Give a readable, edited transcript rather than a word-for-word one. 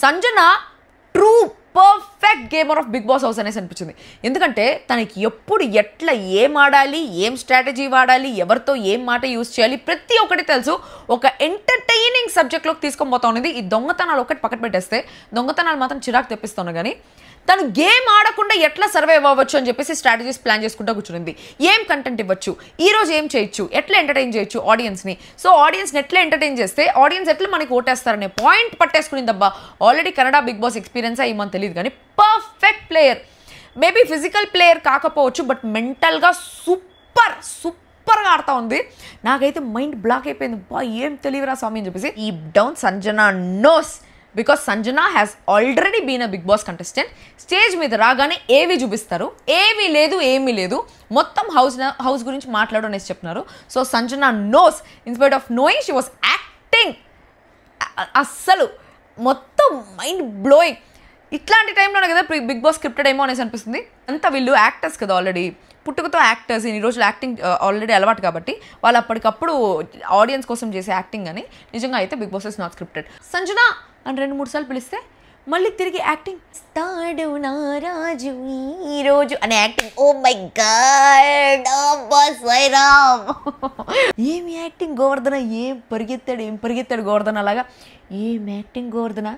Sanjana true perfect gamer of Bigg Boss house అనేసి అనిపించింది. ఎందుకంటే తనకి ఎప్పుడు ఎట్లా ఏం ఆడాలి, ఏం స్ట్రాటజీ వాడాలి, ఎవరితో ఏం మాట యూజ్ చేయాలి ప్రతి ఒక్కటి తెలుసు. ఒక ఎంటర్టైనింగ్ సబ్జెక్ట్లోకి తీసుకొని పోతా ఉన్నది. ఈ దొంగతనాలు ఒకటి పక్కన పెట్టేస్తే దొంగతనాలు మాత్రం చిరాకు తెప్పిస్తాను. కానీ తను గేమ్ ఆడకుండా ఎట్లా సర్వైవ్ అవ్వచ్చు అని చెప్పేసి స్ట్రాటజీస్ ప్లాన్ చేసుకుంటూ కూర్చునింది. ఏం కంటెంట్ ఇవ్వచ్చు, ఈ రోజు ఏం చేయొచ్చు, ఎట్లా ఎంటర్టైన్ చేయొచ్చు ఆడియన్స్ని, సో ఆడియన్స్ని ఎట్లా ఎంటర్టైన్ చేస్తే ఆడియన్స్ ఎట్లా మనకి ఓటేస్తారనే పాయింట్ పట్టేసుకునిందబ్బా. Already Kannada Bigg Boss experience ఏమని తెలియదు కానీ perfect player. Maybe physical player కాకపోవచ్చు, బట్ మెంటల్గా సూపర్గా ఆడుతూ ఉంది. నాకైతే మైండ్ బ్లాక్ అయిపోయింది. బా ఏం తెలియరా స్వామి అని చెప్పేసి. ఈ down Sanjana knows, because Sanjana has already been a Bigg Boss contestant. Stage మీద రాగానే ఏవి చూపిస్తారు, ఏమీ లేదు, మొత్తం హౌస్ గురించి మాట్లాడు అనేసి చెప్తున్నారు. So Sanjana knows, in spite of knowing she was acting. అస్సలు మొత్తం మైండ్ బ్లోయింగ్. ఇట్లాంటి టైంలోనే కదా బిగ్ బాస్ స్క్రిప్టెడ్ ఏమో అనేసి అనిపిస్తుంది. అంతా వీళ్ళు యాక్టర్స్ కదా, ఆల్రెడీ పుట్టుకతో యాక్టర్స్, ఈ రోజులు యాక్టింగ్ ఆల్రెడీ అలవాటు కాబట్టి వాళ్ళు అప్పటికప్పుడు ఆడియన్స్ కోసం చేసే యాక్టింగ్ అని. నిజంగా అయితే Bigg Boss is not scripted. Sanjana అని 2-3 సార్లు పిలిస్తే మళ్ళీ తిరిగి యాక్టింగ్ స్తాడు నా రాజు ఈరోజు అనే యాక్టింగ్. ఓ మై గాడ్, ఏం యాక్టింగ్ గోవర్ధన, ఏం పరిగెత్తాడు గోవర్ధన అలాగా. ఏం యాక్టింగ్ గోవర్ధన.